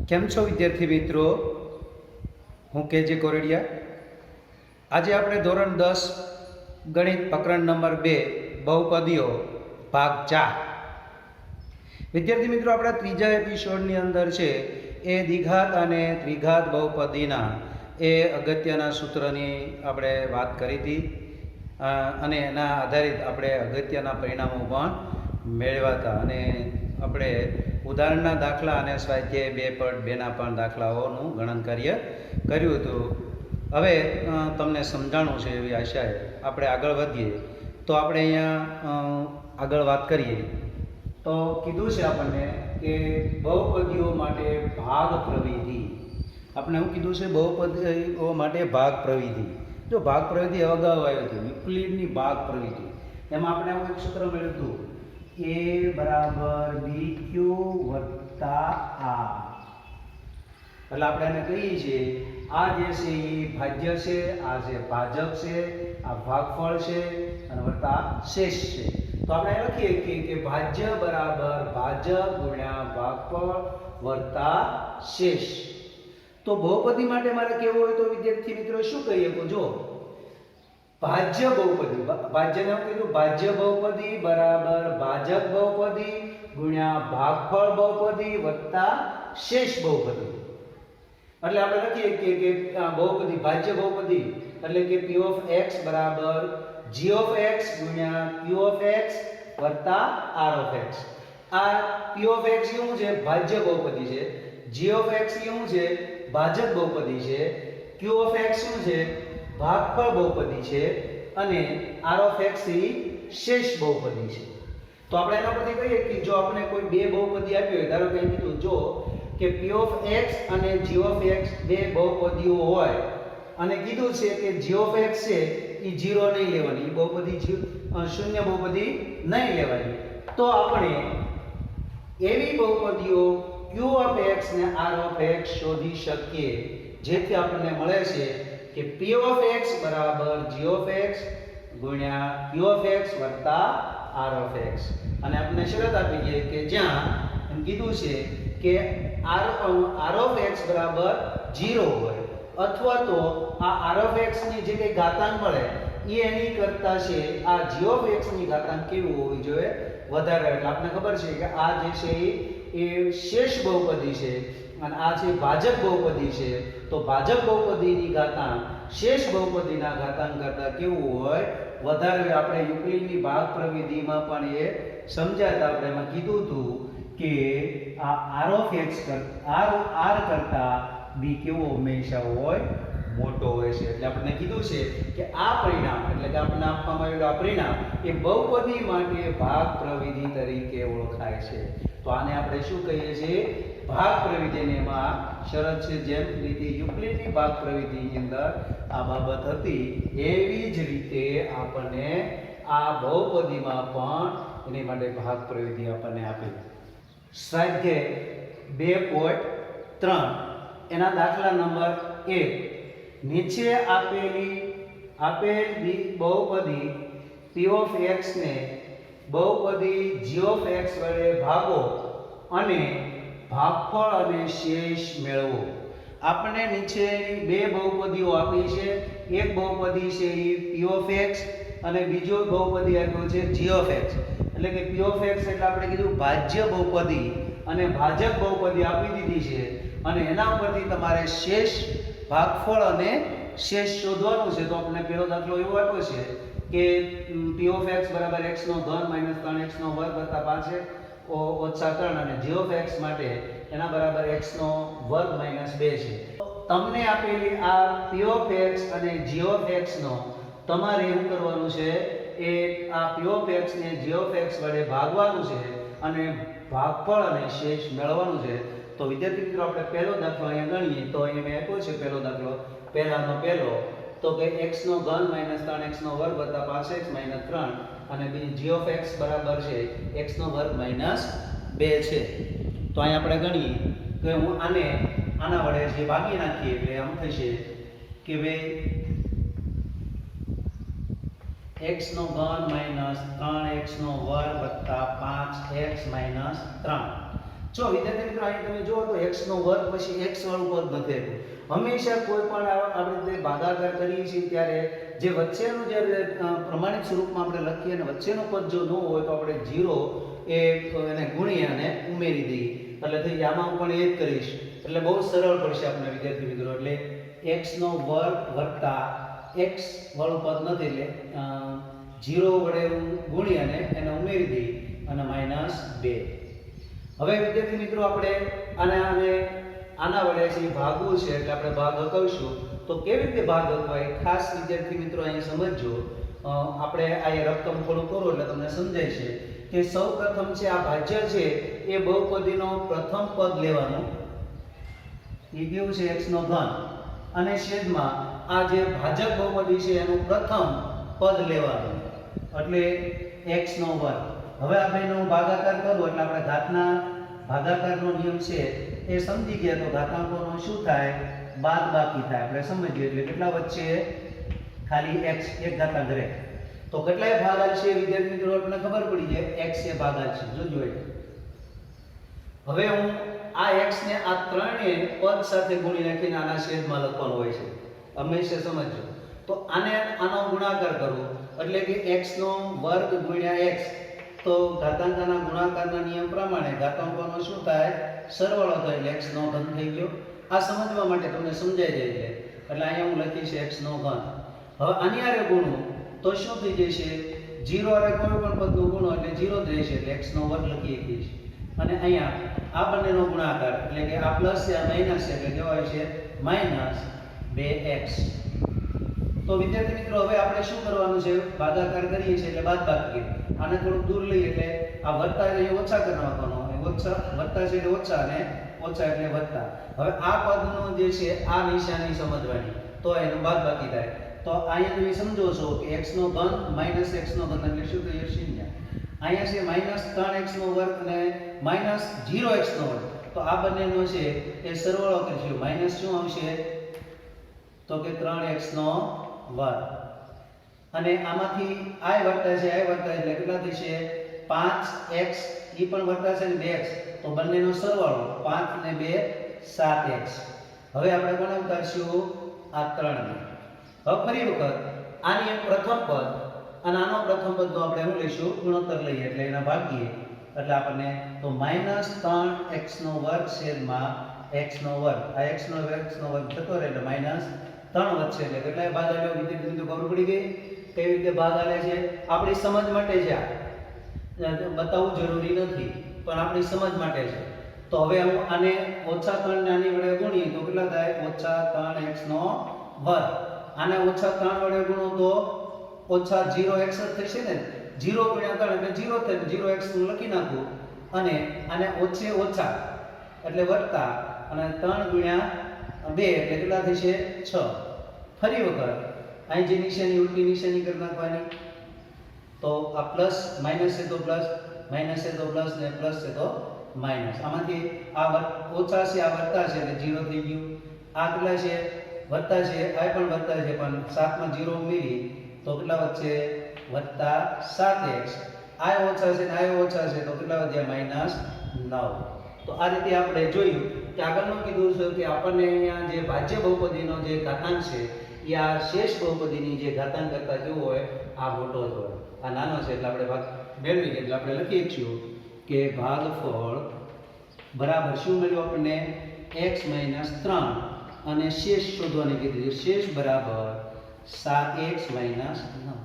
કેમ છો વિદ્યાર્થી મિત્રો? હું કેજે કોરડિયા. આજે આપણે ધોરણ 10 ગણિત પ્રકરણ નંબર 2 બહુપદીઓ ભાગ 4. વિદ્યાર્થી મિત્રો, આપણા ત્રીજા એપિસોડની અંદર છે એ દ્વિઘાત અને ત્રિઘાત બહુપદીના એ અગત્યના સૂત્રની આપણે વાત કરી હતી અને એના આધારિત આપણે અગત્યના પરિણામો પણ મેળવ્યા હતા અને આપણે ઉદાહરણના દાખલા અને સ્વાધ્યાય 2.2ના પણ દાખલાઓનું ગણન કાર્ય કર્યું હતું. હવે તમને સમજાણું છે એવી આશાએ આપણે આગળ વધીએ. તો આપણે અહીંયા આગળ વાત કરીએ તો કીધું છે આપણને કે બહુપદીઓ માટે ભાગ પ્રવિધિ. આપણે શું કીધું છે? બહુપદીઓ માટે ભાગ પ્રવિધિ. જો ભાગ પ્રવિધિ અગાઉ આવ્યું હતું, યુક્લિડની ભાગ પ્રવિધિ. એમાં આપણે આવું એક સૂત્ર મળ્યું હતું, a બરાબર bq વત્તા આ. એટલે આપણે એને કહીએ છીએ આ જે છે એ ભાજ્ય છે, આ છે ભાજક છે, આ ભાગફળ છે અને વત્તા શેષ છે. તો આપણે લખીએ કે ભાજ્ય બરાબર ભાજક ગુણ્યા ભાગફળ વત્તા શેષ. તો બહુપદી માટે મારે કેવું હોય તો વિદ્યાર્થી મિત્રો શું કહીએ? જો ભાજ્ય બહુપદી, ભાજ્યને હું કીધું ભાજ્ય બહુપદી બરાબર ભાજક બહુપદી ગુણ્યા ભાગફળ બહુપદી વત્તા શેષ બહુપદી. એટલે આપણે લખીએ કે બહુપદી ભાજ્ય બહુપદી એટલે કે p of x બરાબર g of x ગુણ્યા q of x વત્તા r of x. આ p of x શું છે? ભાજ્ય બહુપદી છે. g of x શું છે? ભાજક બહુપદી છે. q of x શું છે? ભાગફળ બહુપદી છે અને r of x એ શેષ બહુપદી છે. તો આપણે એના પરથી કહીએ કે જો આપણે કોઈ બે બહુપદી આપી હોય, ધારો કે કીધું જો કે p of x અને g of x બે બહુપદીઓ હોય અને કીધું છે કે g of x છે એ 0 નહીં લેવાની, એ બહુપદી શૂન્ય બહુપદી નહીં લેવાની. તો આપણે એવી બહુપદીઓ q of x ને r of x શોધી શકીએ જેથી આપણને મળે છે કે p of x બરાબર g of x ગુણ્યા q of x વત્તા r of x. અને આપણે શરત આપી છે કે જ્યાં એમ કીધું છે કે r of x બરાબર 0 હોય અથવા તો આ r of x ની જે કઈ ઘાતાંક મળે એ એની કરતા છે આ g of x ની ઘાતાંક કેવું હોવી જોઈએ? વધારે. એટલે આપણને ખબર છે કે આ જે છે એ શેષ બહુપદી છે અને આ છે ભાજક બહુપદી છે. તો ભાજક બહુપદીની ઘાતાંક શેષ બહુપદીના ઘાતાંક કરતા કેવું હોય? વધારે. આપણે યુક્લિડની ભાગ પ્રવિધિમાં પણ એ સમજાતા આપણે એમાં કીધું હતું કે આ r of x r કરતા b કેવો હંમેશા હોય? મોટો હોય છે. એટલે આપણે કીધું છે કે આ પરિણામ એટલે કે આપણને આપવામાં આવેલું આ પરિણામ એ બહુપદી માટે ભાગ પ્રવિધિ તરીકે ઓળખાય છે. તો આને આપણે શું કહીએ છીએ? ભાગ પ્રવિધિ. એમાં શરત છે જેમ રીતે યુક્લિડની ભાગ પ્રવિધિની અંદર આ બાબત હતી એવી જ રીતે આપણને આ બહુપદીમાં પણ એની માટે ભાગ પ્રવિધિ આપણને આપી. સ્વાધ્યાય 2.3 એના દાખલા નંબર 1. નીચે આપેલ બહુપદી p of x ને બહુપદી g of x વડે ભાગો અને ભાગફળ અને શેષ મેળવો. આપણને નીચે બે બહુપદીઓ આપી છે. એક બહુપદી છે એ p of x અને બીજો બહુપદી આપ્યો છે g of x. એટલે કે p of x એટલે આપણે કીધું ભાજ્ય બહુપદી અને ભાજક બહુપદી આપી દીધી છે અને એના ઉપરથી તમારે શેષ ભાગફળ અને શેષ શોધવાનું છે. તો આપણે પહેલો દાખલો એવો આપ્યો છે કે p of x બરાબર x નો ઘન માઈનસ 3x નો વર્ગ વત્તા 5x ઓછા 3 અને g of x માટે એના બરાબર x નો વર્ગ માઈનસ 2 છે. તમને આપેલી આ p of x અને g of x નો તમારે શું કરવાનું છે? એ આ p of x ને g of x વડે ભાગવાનું છે અને ભાગફળ અને શેષ મેળવવાનું છે. તો વિદ્યાર્થી મિત્રો, આપણે પહેલો દાખલો અહીંયા ગણીએ તો અહીંયા મેં આપ્યો છે પહેલો દાખલો. પહેલાનો પહેલો તો કે x નો ઘન માઈનસ 3x નો વર્ગ વત્તા 5x માઈનસ 3 અને બીજી g of x બરાબર છે x નો વર્ગ માઈનસ 2 છે. તો અહીંયા આપણે ગણીએ કે હું આના વડે જે ભાગી નાખીએ એટલે આમ થશે કે ભાઈ x નો ઘન માઈનસ 3x નો વર્ગ વત્તા 5x માઈનસ 3. જો વિદ્યાર્થી મિત્રો અહીં તમે જુઓ તો x નો વર્ગ પછી x વાળું પદ નથી આવ્યું. હંમેશા કોઈ પણ આપણે જે ભાગાકાર કરીએ છીએ ત્યારે જે વચ્ચેનું જે પ્રમાણિત સ્વરૂપમાં આપણે લખીએ અને વચ્ચેનું પદ જો ન હોય તો આપણે 0 એને ગુણી અને ઉમેરી દઈએ એટલે થઈ આમાં હું પણ એ જ કરીશ એટલે બહુ સરળ પડશે આપણે વિદ્યાર્થી મિત્રો. એટલે x નો વર્ગ વત્તા x વાળું પદ નથી એટલે 0 વડે ગુણી અને એને ઉમેરી દઈએ અને -2. હવે વિદ્યાર્થી મિત્રો આપણે આના વડે છે ભાગવું છે એટલે આપણે ભાગ હકાવીશું. તો કેવી રીતે ભાગ હકવાય ખાસ વિદ્યાર્થી મિત્રો અહીંયા સમજજો. આપણે આ રકમ થોડું કરો એટલે તમને સમજાય છે કે સૌપ્રથમ છે આ ભાજ્ય છે એ બહુપદીનો પ્રથમ પદ લેવાનું એ કેવું છે x નો ઘન અને છેદમાં આ જે ભાજક બહુપદી છે એનું પ્રથમ પદ લેવાનું એટલે x નો વર્ગ. હવે આપણે એનો ભાગાકાર કરવો એટલે આપણે ઘાતના ભાગાકારનો નિયમ છે એ સમજી ગયા તો ઘાતાંકોનો શું થાય બાદબાકી થાય આપણે સમજીએ એટલે કેટલા વચ્ચે ખાલી x એક ઘાતાંક રહે તો કેટલાય ભાગાકાર છે વિદ્યાર્થી મિત્રો આપણને ખબર પડી જાય x એ ભાગાકાર છે. જોજો હવે હું આ x ને આ ત્રણે પદ સાથે ગુણી નાખીને આના છેદમાં લખવાનું હોય છે હંમેશા સમજજો. તો આનો ગુણાકાર કરવો એટલે કે x નો વર્ગ ગુણ્યા x તો ઘાતાંકના ગુણાકારના નિયમ પ્રમાણે ઘાતાંકોનો શું થાય સરવાળો થાય એટલે x નો ઘન થઈ ગયો. આ સમજવા માટે તમને સમજાઈ જાય એટલે અહીંયા હું લખીશ x નો ઘન. હવે આની હારે ગુણો તો શું થઈ જશે 0 હારે કોઈ પણ પદનો ગુણો એટલે 0 જ રહેશે એટલે x નો વર્ગ લખી શકીએ છીએ. અને અહીંયા આ બંનેનો ગુણાકાર એટલે કે આ પ્લસ છે આ માઈનસ છે એટલે કેવાય છે -2x. તો વિદ્યાર્થી મિત્રો હવે આપણે શું કરવાનું છે ભાગાકાર કરીએ છીએ એટલે બાદબાકી આને થોડું દૂર લઈએ એટલે આ વત્તા એટલે ઓછા કરી નાખવાનો ઓછા વત્તા છે એટલે ઓછા અને ઓછા એટલે વત્તા. હવે આ પદનો જે છે આ નિશાની સમજવાની તો એનું બાદબાકી થાય. તો અહીંયા તમે સમજો છો કે x નો ઘન - x નો ઘન એટલે શું થઈ જશે અહીંયા છે -3x નો વર્ગ અને -0x નો વર્ગ. તો આ બંનેનો છે એ સરવાળો કરીશું માઈનસ શું આવશે તો કે 3x નો વર્ગ અને આમાંથી i વર્તા છે i વર્તા એટલે કેટલા થશે 5x ઈ પણ વર્તા છે ને 2x તો બંનેનો સરવાળો 5 ને 2 7x. હવે આપણે કોને ઉતારશું આ 3 ને. હવે ફરી વખત આની પ્રથમ પદ અને આનો પ્રથમ પદ તો આપણે શું લઈશું ગુણોત્તર લઈએ એટલે એના ભાગીએ એટલે આપણને તો -3x નો વર્ગ છેદમાં x નો વર્ગ આ x નો વર્ગ થતો રહે એટલે -3 વધશે એટલે કેટલાય ભાગ આવ્યો વિદ્યાર્થી મિત્રો ખબર પડી ગઈ કેવી રીતે ભાગ આલે છે. આપણી સમજ માટે છે આ બતાવવું જરૂરી નથી પણ આપણી સમજ માટે છે. તો હવે હું આને -3 ને આની વડે ગુણીએ તો કેટલા થાય -3x નો વર્ગ. આને -3 વડે ગુણો તો -0x થશે ને 0 ગુણ્યા 3 એટલે 0 થાય 0x હું લખી નાખું અને આને ઓછે ઓછા એટલે વત્તા અને 3 ગુણ્યા 2 એટલે કેટલા થશે 6. ફરી વખત અહીં જે નિશાની ઉલટી નિશાની કરી નાખવાની તો આ પ્લસ માઈનસ છે તો પ્લસ માઈનસ છે તો પ્લસ ને પ્લસ છે તો માઈનસ. આમાંથી આ ઓછા છે આ વત્તા છે એટલે 0 થઈ ગયું. આ કેટલા છે વત્તા છે આ પણ વત્તા છે પણ 7 માં 0 ઉમેરી તો કેટલા વધશે +7x. આ ઓછા છે ને આ ઓછા છે તો કેટલા વધ્યા -9. તો આ રીતે આપણે જોયું કે આગળનું કીધું છે કે આપણને અહીંયા જે ભાજ્ય બહુપદીનો જે ઘાતાંક છે એ આ શેષ બહુપદીની જે ઘાતાંક કરતા કેવો હોય આ મોટો જ હોય. આ નાનો છે એટલે આપણે ભાગ મેળવી એટલે આપણે લખીએ છીએ કે ભાગફળ બરાબર શું મળ્યું આપણને x - 3 અને શેષ શોધવાની કીધી છે. શેષ બરાબર 7x - 9.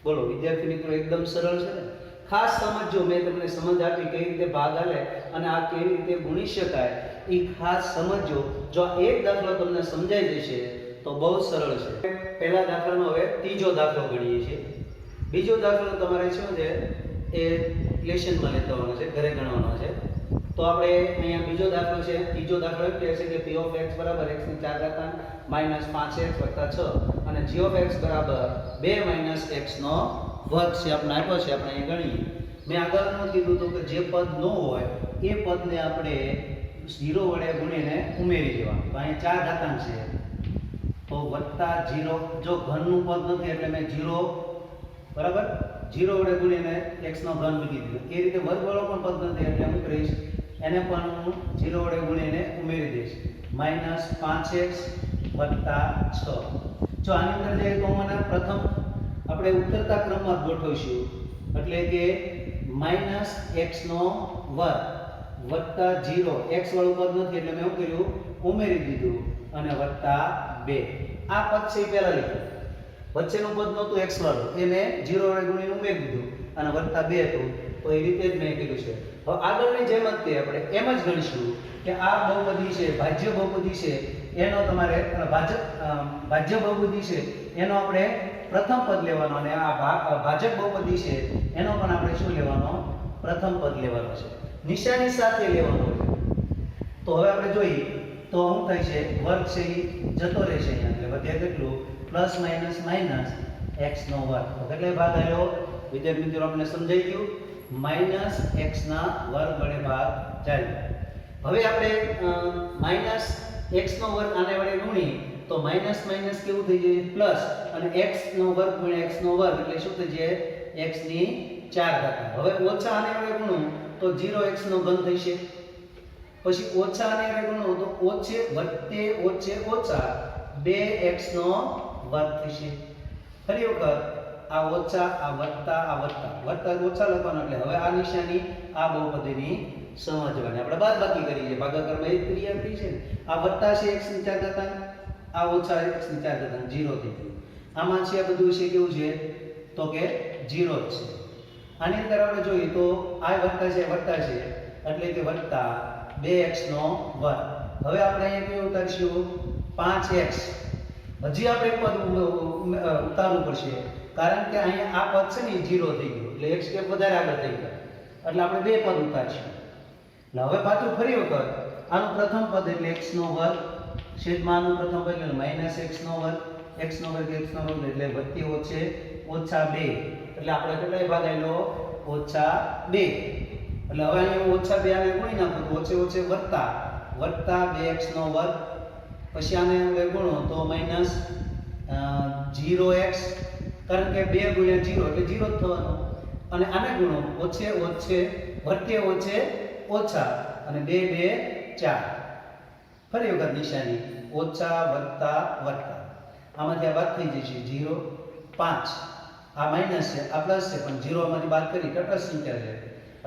બોલો વિદ્યાર્થી મિત્રો એકદમ સરળ છે ને. ખાસ સમજો મેં તમને સમજ આપી કઈ રીતે ભાગ આલે અને આ કેવી રીતે ગુણી શકાય એ ખાસ સમજો. જો એક દાખલો તમને સમજાઈ જશે તો બહુ સરળ છે. પહેલા દાખલાનો હવે ત્રીજો દાખલો ગણીએ છીએ. બીજો દાખલો તમારે શું છે એ લેશનમાં લેતો આવવાનો છે ઘરે ગણવાનો છે. તો આપણે અહીંયા બીજો દાખલો છે ત્રીજો દાખલો એ કહે છે કે p of x બરાબર x ની 4 ઘાતાંક -5x + 6 અને g of x બરાબર 2 - x નો વર્ગ છે આપણે આપ્યો છે આપણે અહીં ગણીએ. મેં આગળનું કીધું હતું કે જે પદ ન હોય એ પદને આપણે 0 વડે ગુણીને ઉમેરી દેવાનું. તો અહીં 4 ઘાતાંક છે તો +0 જો ઘનનું પદ નથી એટલે મેં 0 બરાબર 0 વડે ગુણીને x નો ઘન મૂકી દીધો. એ રીતે વર્ગવાળો પણ પદ નથી એટલે હું કરીશ એને પણ હું 0 વડે ગુણીને ઉમેરી દઈશ. -5x + 6. જો આની અંદર જે કોમન પ્રથમ આપણે ઉતરતા ક્રમમાં ગોઠવીશું એટલે કે -x² વત્તા 0 x વાળું પદ નથી એટલે મેં શું કર્યું ઉમેરી દીધું અને વત્તા 2. આ પદ છે પહેલા લીધું, વચ્ચેનું પદ નહોતું x વાળું એ મેં 0 વડે ગુણીને ઉમેરી દીધું અને વત્તા 2 હતું તો એ રીતે જ મેં કીધું છે. હવે આગળની જેમ જ તે આપણે એમ જ ગણીશું કે આ બહુપદી છે, ભાજ્ય બહુપદી છે, એનો તમારે ભાજ્ય બહુપદી છે એનો આપણે પ્રથમ પદ લેવાનો અને આ ભાજક બહુપદી છે એનો પણ આપણે શું લેવાનો પ્રથમ પદ લેવાનો છે, નિશાની સાથે લેવાનો છે. તો હવે આપણે જોઈએ તો શું થાય છે વર્ગ છે એ જતો રહેશે અહીંયા એટલે વધે કેટલું પ્લસ માઇનસ માઇનસ x નો વર્ગ. તો કેટલે ભાગ આવ્યો વિદ્યાર્થી મિત્રો આપણે સમજાઈ ગયું માઇનસ x ના વર્ગ વડે ભાગ ચાલ્યો. હવે આપણે માઇનસ x નો વર્ગ આને વડે ગુણી તો માઇનસ માઇનસ કેવું થઈ જાય પ્લસ અને x નો વર્ગ ગુણ્યા x નો વર્ગ એટલે શું થઈ જાય x ની 4 ઘાત. હવે ઓછા આને વડે ગુણું તો 0x નો ઘન થશે, પછી ઓછા આને વડે ગુણું તો ઓછે વત્તે ઓછે ઓછા 2x નો વર્ગ થશે. ફરી વખત આ ઓછા આ વત્તા વત્તા ઓછા લખવાનો એટલે હવે આ નિશાની આ બહુપદીની સમજવાની આપણે બાદબાકી કરી છે ભાગાકારમાં એક ક્રિયા કરી છે ને આ વત્તા છે x ની 4 ઘાતાંક આ ઓછા x ની 4 ઘાતાંક 0 થઈ ગયું. આમાં છે આ બધું છે કેવું છે તો કે 0 જ છે. આની અંદર આપણે જોઈએ તો આ વત્તા છે એટલે કે વત્તા 2x નો વર્ગ. હવે આપણે અહીંયા કેવું ઉતારશું 5x. હજી આપણે એક પદ ઉતારવું પડશે કારણ કે અહીંયા આ પદ છે ને 0 થઈ ગયું એટલે x સ્ટેપ વધારે આગળ થઈ ગયો એટલે આપણે બે પદ ઉતારશું. એટલે હવે પાછું ફરી વખત આનું પ્રથમ પદ એટલે x નો વર્ગ છેદમાં આનું પ્રથમ પદ એટલે -x નો વર્ગ એટલે વત્તી ઓછે ઓછા 2 એટલે આપણે કેટલાય ભાગ આવેલો -2. એટલે હવે અહીંયા -2 આને ગુણી નાખો તો ઓછે ઓછે વત્તા 2x નો વર્ગ, પછી આને આપણે ગુણો તો -0x કારણ કે 2 ગુણ્યા 0 એટલે 0 જ થવાનો અને આને ગુણો ઓછે ઓછે વત્તે ઓછે ઓછા અને 2 2 4. ફરી વખત નિશાની ઓછા વત્તા આમાંથી આ બાદ થઈ જશે 0 5. આ માઈનસ છે આ પ્લસ છે પણ 0 માંથી બાદ કરી તટસ્થ સંખ્યા છે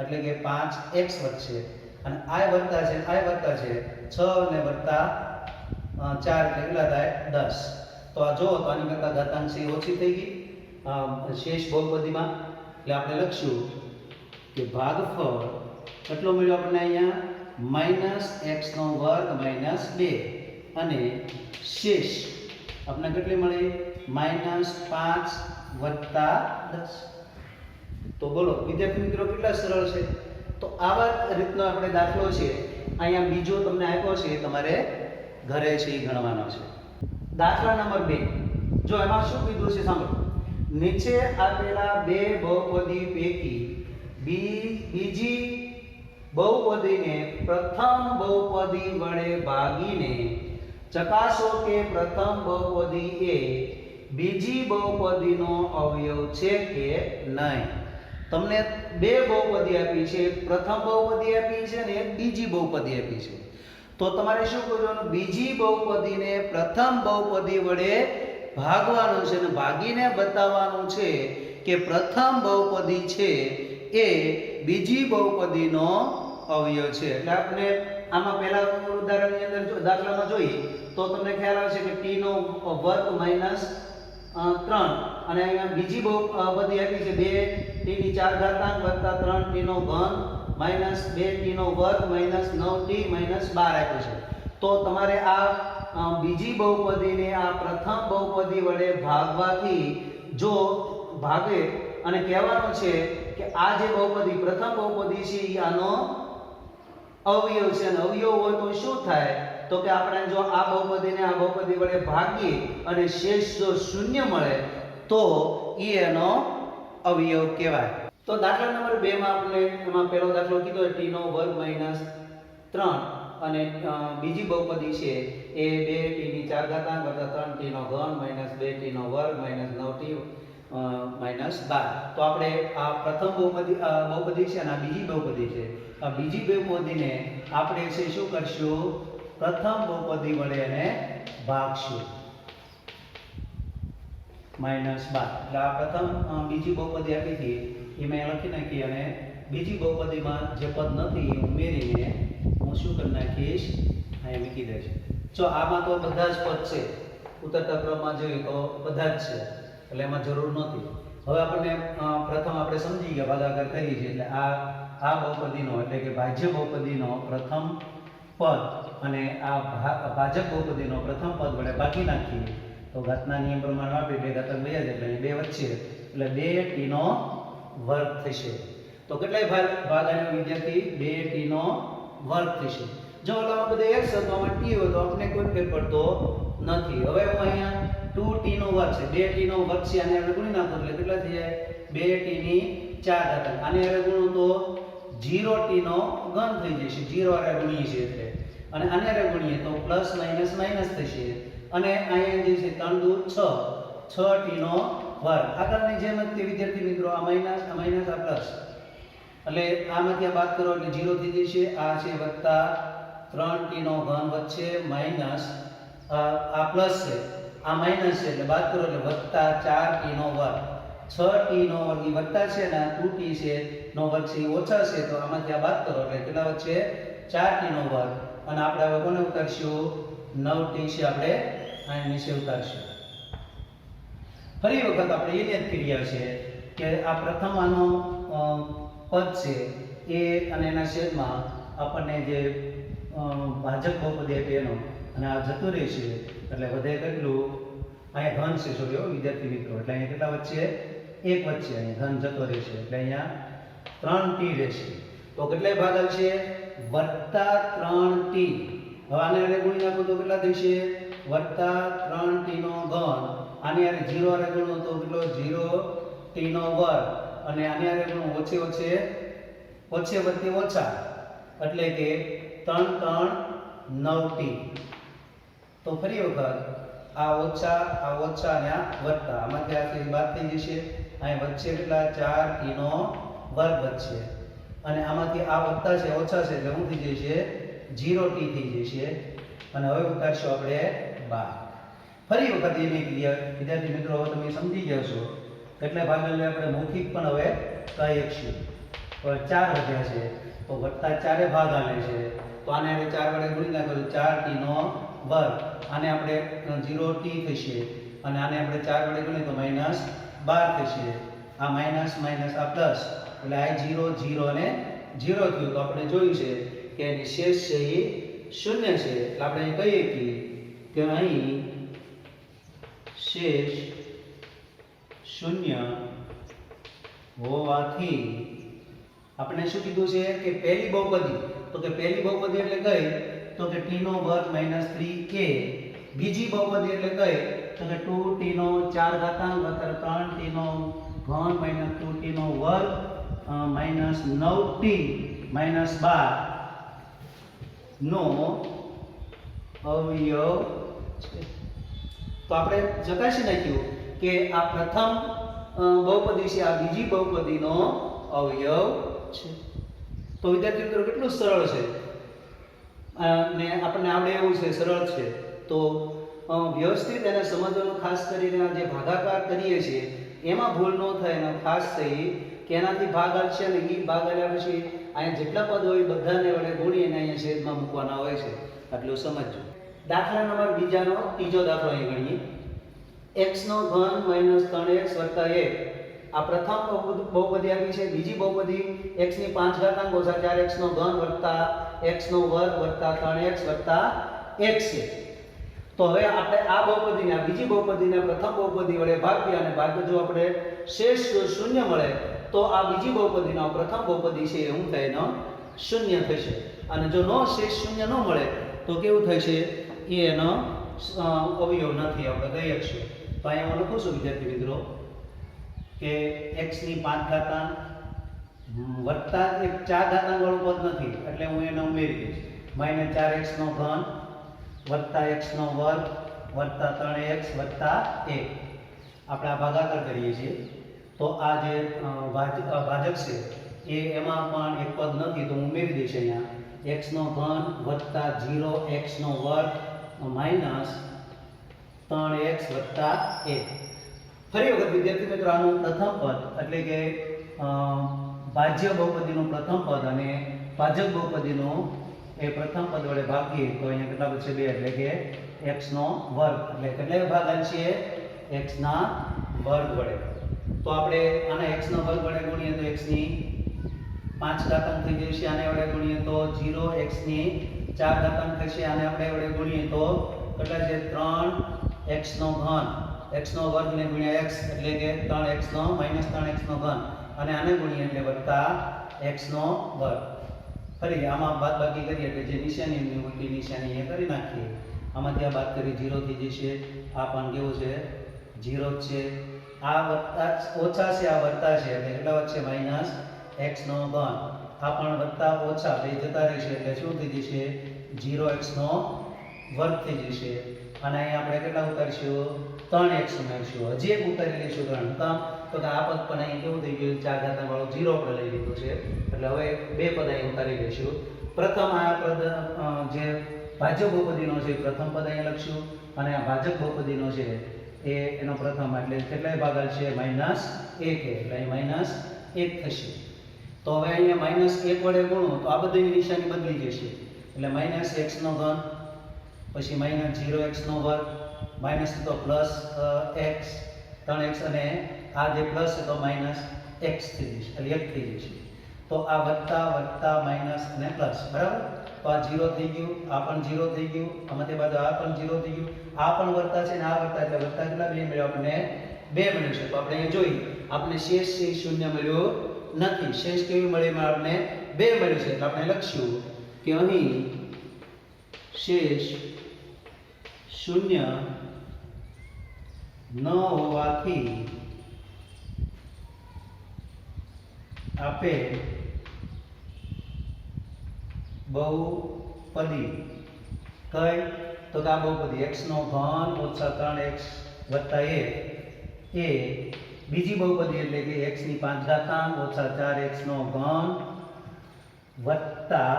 એટલે કે 5x વધશે અને આ વત્તા છે 6 અને વત્તા 4 એટલે કેટલા થાય 10. તો આ જો તો આની કરતા ઘાતાંક છે ઓછી થઈ ગઈ શેષ બહુપદીમાં એટલે આપણે લખશું કે ભાગફળ કેટલો મળ્યો આપણને અહીંયા -x નો વર્ગ -2 અને શેષ આપણે કેટલી મળી -5 વત્તા 10. તો બોલો વિદ્યાર્થી મિત્રો કેટલા સરળ છે. તો આવા રીતનો આપણે દાખલો છે અહીંયા બીજો તમને આપ્યો છે તમારે ઘરે છે એ ગણવાનો છે. દાખલા નંબર 2 જો એમાં શું કીધું છે સાંભળો. નીચે આપેલા બે બહુપદી પૈકી બીજી બહુપદીને પ્રથમ બહુપદી વડે ભાગીને ચકાસો કે પ્રથમ બહુપદી એ બીજી બહુપદીનો અવયવ છે કે નહીં. તમને બે બહુપદી આપી છે, પ્રથમ બહુપદી આપી છે અને એક બીજી બહુપદી આપી છે. તો તમારે શું કરવાનું બીજી બહુપદીને પ્રથમ બહુપદી વડે ભાગવાનું છે અને ભાગીને બતાવવાનું છે કે પ્રથમ બહુપદી છે એ બીજી બહુપદીનો અવયવ છે. એટલે આપણે આમાં પહેલા ઉદાહરણની અંદર જો દાખલામાં જોઈએ તો તમને ખ્યાલ આવશે કે t નો વર્ગ -3 અને અહીંયા બીજી બહુપદી આપી છે 2t ની 4 ઘાતાંક વત્તા 3t નો ઘન -2t નો વર્ગ -9t -12 આપ્યું છે. તો તમારે આ બીજી બહુપદીને આ પ્રથમ બહુપદી વડે ભાગવાથી જો ભાગે અને કહેવાનું છે કે આ જે બહુપદી પ્રથમ બહુપદી છે એ આનો અવયવ છે અને અવયવ હોય તો શું થાય તો કે આપણે જો આ બહુપદીને આ બહુપદી વડે ભાગીએ અને શેષ જો શૂન્ય મળે તો એનો અવયવ કહેવાય. તો દાખલા નંબર 2 માં આપણે એમાં પહેલો દાખલો કીધો t નો વર્ગ -3 અને બીજી બહુપદી છે એ 2t ની 4 ઘાતાંક વત્તા 3t નો ઘન -2t નો વર્ગ -9t -12. તો આપણે આ પ્રથમ બહુપદી છે અને આ બીજી બહુપદી છે. આ બીજી બહુપદીને આપણે છે શું કરશું? પ્રથમ બહુપદી વડે એને ભાગશું. -12. એટલે આ પ્રથમ બીજી બહુપદી આપી હતી એમાં લખી નાખી અને બીજી બહુપદીમાં જે પદ નથી એ ઉમેરીને હું શું કરી નાખીશ? અહીંયા મૂકી દઈશ. જો આમાં તો બધા જ પદ છે, ઉતરતા ક્રમમાં જોઈએ તો બધા જ છે, એટલે એમાં જરૂર નથી. હવે આપણને પ્રથમ આપણે સમજી ગયા ભાગાકાર કરીએ છીએ એટલે આ બહુપદીનો એટલે કે ભાજ્ય બહુપદીનો પ્રથમ પદ અને આ ભાજક બહુપદીનો પ્રથમ પદ વડે ભાગી નાખીએ તો ઘાતના નિયમ પ્રમાણે વાપરી 2 ઘાતક 2 એટલે 2 વચ્ચે એટલે 2t નો વર્ગ થશે. તો કેટલાય ભાગ આવ્યો વિદ્યાર્થી? 2t નો વર્ગ થશે. જો ઓલામાં બધે x હતો આમાં t હોય તો આપણે કોઈ ફેર પડતો નથી. હવે હું અહીંયા 2t નો વર્ગ છે, 2t નો વર્ગ છે, આને આપણે ગુણી નાખો એટલે કેટલા થઈ જાય? 2t ની 4 ઘાત. આને આપણે ગુણો તો 0t નો ઘન થઈ જશે. 0 આરે ગુણીએ છીએ એટલે. અને આને આરે ગુણીએ તો પ્લસ માઈનસ માઈનસ થશે. અને અહીંયા જે છે 3 દુ 6, 6t નો વર્ગ. આગળની જેમ જ તે વિદ્યાર્થી મિત્રો આ માઈનસ આ પ્લસ. એટલે આમાંથી આ બાદ કરો એટલે 0 થઈ જશે. આ છે વત્તા 3t નો ઘન વચ્ચે માઈનસ આ પ્લસ છે, આ માઈનસ છે એટલે બાદ કરો એટલે વત્તા 4t નો વર્ગ. 6t નો વર્ગ ઈ વત્તા છે ને 2t છે નો વર્ગ છે ઈ ઓછા છે તો આમાંથી આ બાદ કરો એટલે કેટલા વચ્ચે? 4t નો વર્ગ. અને આપણે હવે કોને ઉતારશું? 9t છે આપણે અહીં નીચે ઉતારશું. ફરી વખત આપણે એને જ ક્રિયા છે કે આ પ્રથમ આનો પદ છે એ અને એના છેદમાં આપણને જે ભાજક બહુપદી હતી એનો અને આ જતું રહેશે એટલે વધે કેટલું? અહીંયા ઘન છે સોરી વિદ્યાર્થી મિત્રો એટલે અહીંયા કેટલા વચ્ચે? 1 વચ્ચે અહીંયા ઘન જતો રહેશે એટલે અહીંયા 3t રહેશે. તો કેટલાય ભાગ આવશે? +3t. હવે આને આને ગુણી નાખો તો કેટલા થશે? +3t નો ઘન. આને આને 0 આરે ગુણો તો કેટલો? 0t નો વર્ગ. અને આને આને ગુણો ઓછે વત્તે ઓછા એટલે કે 3 3 9t. તો ફરી વખત આ ઓછા અને આ વત્તા આમાંથી આથી બાદ થઈ જશે. અહીં વચ્ચે કેટલા? 4t નો વર્ગ વચ્ચે અને આમાંથી આ વત્તા છે ઓછા છે એટલે શું થઈ જશે? 0t થઈ જશે. અને હવે ઉતારશું આપણે 12. ફરી વખત એની ક્રિયા વિદ્યાર્થી મિત્રો હવે તમે સમજી ગયા છો. કેટલા ભાગ આપણે મૌખિક પણ હવે કહી શકશું. હવે 4 વધ્યા છે તો વત્તા 4 ભાગ આલે છે તો આને આપણે 4 વડે ગુણી નાખો તો 4t નો વર્ગ. આને આપણે 0t થશે અને આને આપણે 4 વડે ગુણીએ તો -12 થશે. આ માઈનસ આ પ્લસ એટલે આ 0 0 અને 0 થયું તો આપણે જોયું છે કે એની શેષ છે એ 0 છે. એટલે આપણે અહીં કહીએ કે અહીં શેષ 0 હોવાથી આપણે શું કીધું છે કે પહેલી બહુપદી, તો કે પહેલી બહુપદી એટલે કઈ? તો કે t નો વર્ગ -3a. બીજી બહુપદી એટલે કઈ? તો કે 2t નો 4 ઘાતાંક વત્તા 3t નો ઘન -2t નો વર્ગ -9t -12 નો અવયવ છે. તો આપણે ચકાસી નાખ્યું કે આ પ્રથમ બહુપદી છે આ બીજી બહુપદીનો અવયવ છે. તો વિદ્યાર્થી મિત્રો કેટલું સરળ છે અને આપણને આવડે એવું છે, સરળ છે. તો વ્યવસ્થિત એને સમજવાનું ખાસ કરીને જે ભાગાકાર કરીએ છીએ એમાં ભૂલ ન થાય એનો ખાસ થઈ કે એનાથી ભાગ આવશે અને એ ભાગ આવ્યા પછી અહીંયા જેટલા પદ હોય બધાને વડે ગુણી અને અહીંયા છેદમાં મૂકવાના હોય છે. આટલું સમજજો. દાખલા નંબર બીજાનો ત્રીજો દાખલો અહીં ગણીએ. x નો ઘન -3x + 1. આ પ્રથમ બહુપદી આપી છે. બીજી બહુપદી x ની 5 ઘાતાંક - 4x નો ઘન + x નો વર્ગ + 3x + 1 છે. તો હવે આપણે આ બહુપદીને આ બીજી બહુપદીને પ્રથમ બહુપદી વડે ભાગીએ અને ભાગ્ય જો આપણે શેષ 0 મળે તો આ બીજી બહુપદીનો પ્રથમ બહુપદી છે એ શું થાય? એનો 0 થશે. અને જો નો શેષ 0 ન મળે તો કેવું થશે? એ એનો અવયવ નથી આપણે કહી શકશું. તો અહીંયા લખું છું વિદ્યાર્થી મિત્રો કે x ની 5 ઘાતાંક વત્તા એક 4 ઘાતાંક વાળું પદ નથી એટલે હું એને ઉમેરી દઈશ. -4x નો ઘન વત્તા x નો વર્ગ વત્તા 3x વત્તા 1. આપણે આ ભાગાકાર કરીએ છીએ તો આ જે ભાજક છે એ એમાં પણ એક પદ નથી તો ઉમેરી દઈશ અહીંયા x નો ઘન વત્તા 0x નો વર્ગ માઈનસ 3x વત્તા 1. ફરી વખત વિદ્યાર્થી મિત્રો આનું પ્રથમ પદ એટલે કે ભાજ્ય બહુપદીનું પ્રથમ પદ અને ભાજક બહુપદીનું એ પ્રથમ પદ વડે ભાગીએ તો અહીંયા કેટલા બચશે 2 એટલે કે x નો વર્ગ એટલે કેટલા ભાગાલ છે x ના વર્ગ વડે. તો આપણે આને x નો વર્ગ વડે ગુણીએ તો x ની 5 ઘાતાંક થઈ જશે, આને વડે ગુણીએ તો 0x ની 4 ઘાતાંક થશે, આને આપણે વડે ગુણીએ તો કેટલા છે 3x નો ઘન, x નો વર્ગ ને ગુણ્યા x એટલે કે 3x નો માઈનસ 3x નો ઘન અને આને ગુણીએ એટલે વત્તા x નો વર્ગ. ફરી આમાં બાદબાકી કરીએ એટલે જે નિશાની ઉલટી નિશાની એ કરી નાખીએ. આમાંથી આ બાદ કરી 0 થઈ જશે. આ પણ કેવું છે 0 જ છે. આ વત્તા ઓછા છે આ વત્તા છે એટલે કેટલા વધશે માઈનસ x નો ઘન. આ પણ વત્તા ઓછા બે જતા રહેશે એટલે શું થઈ જશે 0x નો વર્ગ થઈ જશે. અને અહીં આપણે કેટલા ઉતારશું 3x ઉમેરશું. હજી એક ઉતારી લઈશું કારણ કામ તો કે આ પદ પણ અહીં કેવું થઈ ગયું 4 ઘાતાંક વાળો 0 આપણે લઈ લીધો છે એટલે હવે બે પદ અહીં ઉતારી લઈશું. પ્રથમ આ પદ જે ભાજક બહુપદીનો છે પ્રથમ પદ અહીં લખશું અને આ ભાજક બહુપદીનો છે એ એનો પ્રથમ એટલે કેટલાય ભાગાલ છે -1 એટલે અહીં -1 થશે. તો હવે અહીંયા -1 વડે ગુણો તો આ બધી નિશાની બદલી જશે એટલે -x નો ઘન પછી -0x નો વર્ગ માઈનસ તો પ્લસ x 3x અને આ જે પ્લસ છે તો -x થઈ જશે એટલે 1 થઈ જશે. તો આ વત્તા વત્તા માઈનસ અને પ્લસ બરાબર. તો આ 0 થઈ ગયું, આ પણ 0 થઈ ગયું, આમાંથી બાદ આ પણ 0 થઈ ગયું, આ પણ વત્તા છે ને આ વત્તા એટલે વત્તા કેટલા 2 મળ્યો આપણને 2 મળ્યું છે. તો આપણે અહીંયા જોઈ આપણે શેષ છે શૂન્ય મળ્યો નથી. શેષ કેવી મળી આપણને 2 મળ્યું છે એટલે આપણે લખશું કે અહીં શેષ શૂન્ય ન હોવાથી આપેલ બહુપદી કઈ તો કે આ બહુપદી x નો ઘન ઓછા 3x વત્તા 1 એ બીજી બહુપદી એટલે કે x ની 5 ઘાતાંક ઓછા 4x નો ઘન વત્તા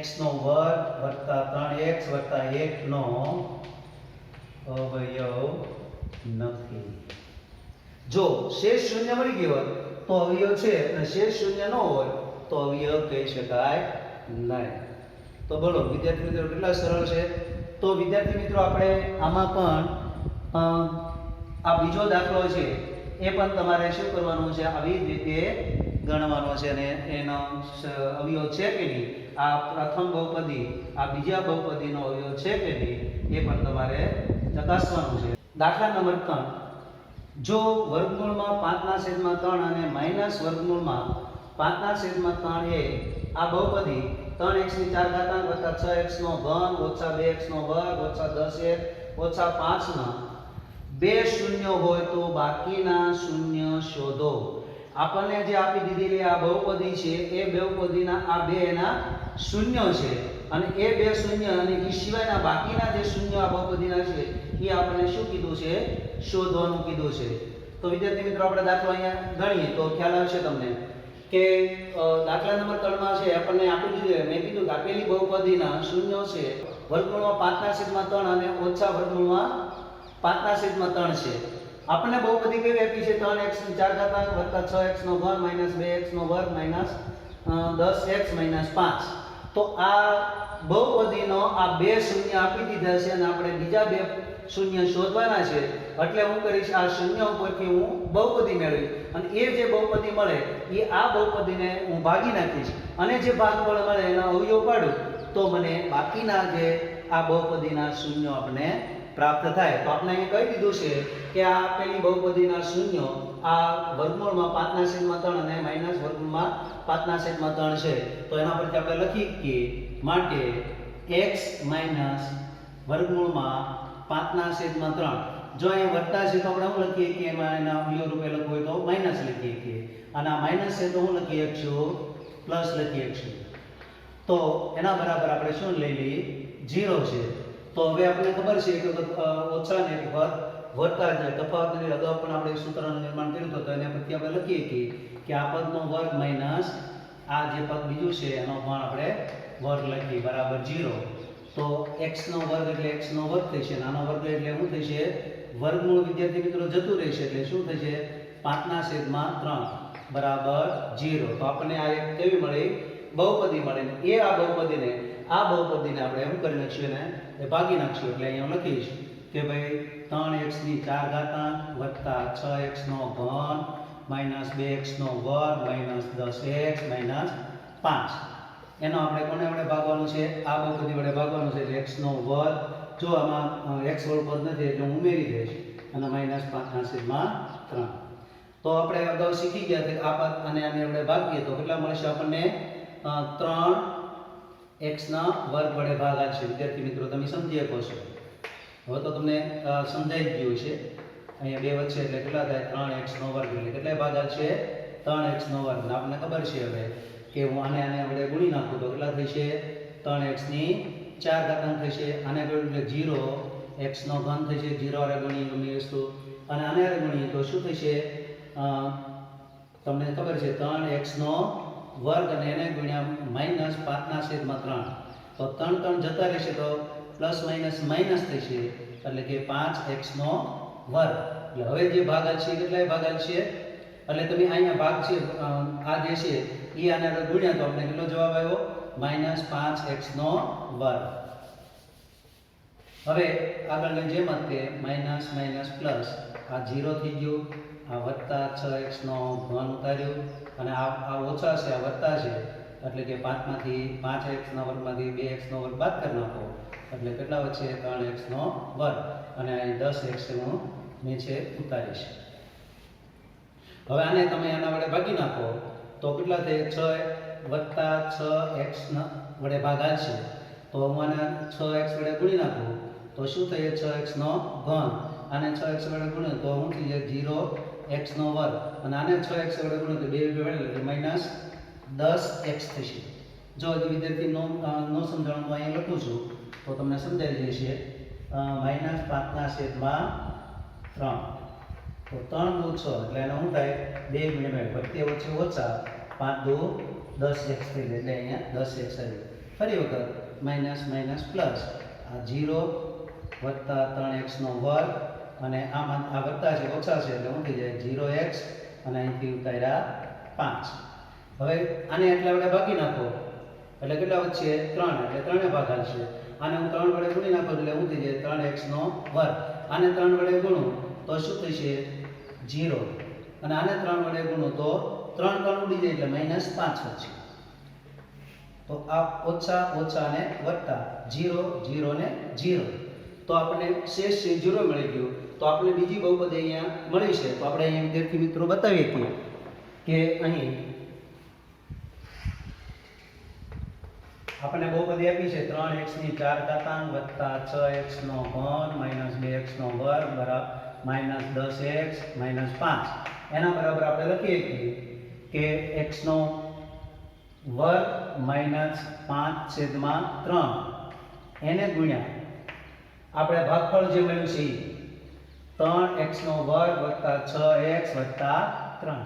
x નો વર્ગ વત્તા 3x વત્તા 1 નો અવયવ નથી. જો શેષ શૂન્ય મળી ગયો હોય તો અવયવ છે અને શેષ શૂન્ય ન હોય તો અવયવ કહી શકાય નહીં. તો બોલો વિદ્યાર્થી મિત્રો કેટલા સરળ છે. તો વિદ્યાર્થી મિત્રો આપણે આમાં પણ આ બીજો દાખલો છે એ પણ તમારે શું કરવાનું છે આવી રીતે ગણવાનો છે અને એનો અવયવ છે કે નહીં આ પ્રથમ બહુપદી આ બીજા બહુપદીનો અવયવ છે કે નહીં એ પણ તમારે ચકાસવાનું છે. દાખલા નંબર 3 જો વર્ગમૂળમાં 5/3 અને માઈનસ વર્ગમૂળમાં 5/3 એ આ બહુપદી 3x ની 4 ઘાતાંક વત્તા 6x નો ઘન ઓછા 2x નો વર્ગ ઓછા 10x ઓછા 5 ના બે શૂન્ય હોય તો બાકીના શૂન્ય શોધો. આપણને જે આપી દીધેલી આ બહુપદી છે એ બહુપદીના આ બે એના શૂન્ય છે અને એ બે શૂન્ય અને એ સિવાયના બાકીના જે શૂન્ય આ બહુપદીના છે એ આપણને શું કીધું છે શોધવાનું કીધું છે. તો વિદ્યાર્થી મિત્રો આપણે દાખલો અહીંયા ગણીએ તો ખ્યાલ આવશે તમને કે દાખલા નંબર 3 માં છે આપણને આપી દીધું મેં કીધું કે આપેલી બહુપદીના શૂન્ય છે વર્ગમૂળમાં 5/3 અને ઓછા વર્ગમૂળમાં 5/3 છે. આપણને બહુપદી કેવી આપી છે 3x ની 4 ઘાતાંક વત્તા 6x નો ઘન માઈનસ 2x નો વર્ગ માઈનસ 10x માઈનસ 5. તો આ બહુપદીનો આ બે શૂન્ય આપી દીધા છે અને આપણે બીજા બે શૂન્ય શોધવાના છે એટલે હું કરીશ આ શૂન્ય ઉપરથી હું બહુપદી મેળવીશ અને એ જે બહુપદી મળે એ આ બહુપદીને હું ભાગી નાખીશ અને જે ભાગફળ મળે એનો અવયવ પાડું તો મને બાકીના જે આ બહુપદીના શૂન્ય આપણે પ્રાપ્ત થાય. તો આપણે અહીં કહી દીધું છે કે આ આપેલી બહુપદીના શૂન્ય આ વર્ગમૂળમાં 5/3 અને માઈનસ વર્ગમૂળમાં 5/3 છે. તો એના પરથી આપણે લખી કે માટે x માઈનસ વર્ગમૂળમાં 5/3 જો અહીં વત્તા છે તો આપણે શું લખીએ કે એમાં એના અવયવ રૂપે લખવું હોય તો માઈનસ લખીએ કે અને આ માઈનસ છે તો શું લખીએ શકશું પ્લસ લખીએ શકશું. તો એના બરાબર આપણે શું લઈ લઈએ 0 છે. તો હવે આપણને ખબર છે કે ઓછા ને વત્તા જાય તફાવતની અગાઉ પણ આપણે સૂત્રનું નિર્માણ કર્યું હતું, તો એને પછી આપણે લખીએ કે આ પદનો વર્ગ માઈનસ આ જે પદ બીજું છે એનો પણ આપણે વર્ગ લખીએ બરાબર 0. તો x નો વર્ગ એટલે x નો વર્ગ થશે, આનો વર્ગ એટલે શું થશે? વર્ગમૂળ વિદ્યાર્થી મિત્રો જતું રહેશે એટલે શું થશે? 5/3 બરાબર 0. તો આપણને આ એક કેવી મળી? બહુપદી મળે. એ આ બહુપદીને આપણે શું કરી નાખશું ને એ ભાગી નાખશું. એટલે અહીંયા લખીશ કે ભાઈ 3x ની 4 ઘાતાંક વત્તા 6x નો ઘન માઈનસ 2x નો વર્ગ માઈનસ 10x માઈનસ 5. એનો આપણે કોને વડે ભાગવાનું છે? આ બહુપદી વડે ભાગવાનું છે. એટલે x નો વર્ગ, જો આમાં x વાળું પદ નથી એટલે હું ઉમેરી દઈશ અને માઈનસ 5/3. તો આપણે અગાઉ શીખી ગયા કે આ પદ અને આને આપણે ભાગીએ તો કેટલા મળશે આપણને? 3x ના વર્ગ વડે ભાગાશે. વિદ્યાર્થી મિત્રો તમે સમજી શકો છો. હવે તો તમને સમજાઈ ગયું છે. અહીંયા બે વચ્ચે એટલે કેટલા થાય? 3x નો વર્ગ એટલે કેટલા ભાગા છે? 3x નો વર્ગ. અને આપણને ખબર છે હવે કે હું આને આપણે ગુણી નાખું તો કેટલા થશે? 3x ની 4 ઘાતાંક થશે. આને ગુણીએ એટલે 0, x નો ઘન થશે. 0 આરે ગુણીએ ગમે વસ્તુ અને આને આરે ગુણીએ તો શું થશે? તમને ખબર છે 3x નો વર્ગ અને એને ગુણ્યા માઈનસ 5/3. તો 3 જતા રહેશે તો પ્લસ માઈનસ થશે એટલે કે 5x નો વર્ગ. એટલે હવે જે ભાગાલ છે કેટલાય ભાગાલ છે? એટલે તમે અહીંયા ભાગ છે આ જે છે એ આને ગુણ્યા તો આપણે કેટલો જવાબ આવ્યો? -5x નો વર્ગ. હવે આગળની જેમ જ કે માઈનસ પ્લસ આ 0 થઈ ગયું, આ વત્તા 6x નો ઘન ઉતાર્યું અને આ ઓછા છે આ વત્તા છે એટલે કે 5x ના વર્ગમાંથી 2x નો વર્ગ બાદ કરી નાખો એટલે કેટલા વચ્ચે? 3x નો વર્ગ અને અહીં 10x હું નીચે ઉતારીશ. હવે આને તમે આના વડે ભાગી નાખો તો કેટલા થાય? 6 વત્તા 6x ના વડે ભાગાશે. તો હું આને 6x વડે ગુણી નાખું તો શું થાય? 6x નો ઘન. આને 6x વડે ગુણ્યો તો શું થઈ જાય? 0x નો વર્ગ અને આને 6x વડે ગુણ્યો તો 2 વડે એટલે માઈનસ 10x થશે. જો હજી વિદ્યાર્થી નો સમજાણું હું અહીંયા લખું છું તો તમને સમજાઈ જશે. -5/3 તો 3 દુ 6 એટલે એનો શું થાય? 2 ગુણ્યા પ્રત્યે વચ્ચે ઓછા 5 દુ 10x થઈ જાય એટલે અહીંયા 10x આવ્યું. ફરી વખત માઈનસ પ્લસ આ 0 વત્તા 3x નો વર્ગ અને આમાં આ વત્તા છે ઓછા છે એટલે શું થઈ જાય? 0x અને અહીંથી ઉતાર્યા 5. હવે આને એટલા વડે ભાગી નાખો એટલે કેટલા વચ્ચે? 3 એટલે 3 ભાગાલ છે. આને હું 3 વડે ગુણી નાખું એટલે શું થઈ જાય? 3x નો વર્ગ. આને 3 વડે ગુણું તો શું થશે? 0 અને આને 3 વડે ગુણું તો 3 ઉડી જાય એટલે -5 વચ્ચે. તો આ ઓછા અને વત્તા 0 ને 0 તો આપણને શેષ છે 0 મળી ગયું. તો આપણે બીજી બહુપદી અહીંયા મળી છે. તો આપણે અહીંયા વિદ્યાર્થી મિત્રો બતાવીએ કે અહીં આપણને બહુપદી આપી છે 3x ની 4 ઘાતાંક વત્તા 6x નો ઘન માઈનસ 2x નો વર્ગ બરાબર માઈનસ 10x માઈનસ 5. એના બરાબર આપણે લખીએ કે x નો વર્ગ માઈનસ 5/3 એને ગુણ્યા આપણે ભાગફળ જે મળ્યું છે 3x નો વર્ગ વત્તા 6x વત્તા 3.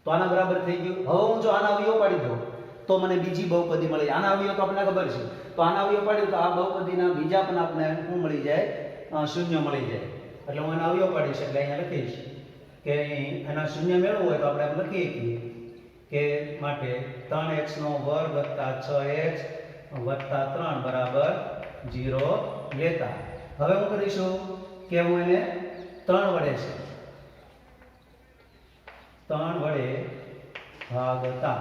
તો આના બરાબર થઈ ગયું. હવે હું જો આના અવયવ પાડી દઉં તો મને બીજી બહુપદી મળી. આના અવયવ તો આપણને ખબર છે. તો આના અવયવ પાડ્યું તો આ બહુપદીના બીજા પણ આપણે શું મળી જાય? શૂન્ય મળી જાય. એટલે હું એના અવયવ પાડીશ એટલે અહીંયા લખીશ કે એના શૂન્ય મેળવવું હોય તો આપણે લખીએ કે માટે 3x નો વર્ગ વત્તા 6x વત્તા 3 બરાબર 0 લેતા. હવે હું કરીશું કે હું એને 3 વડે છે 3 વડે ભાગતા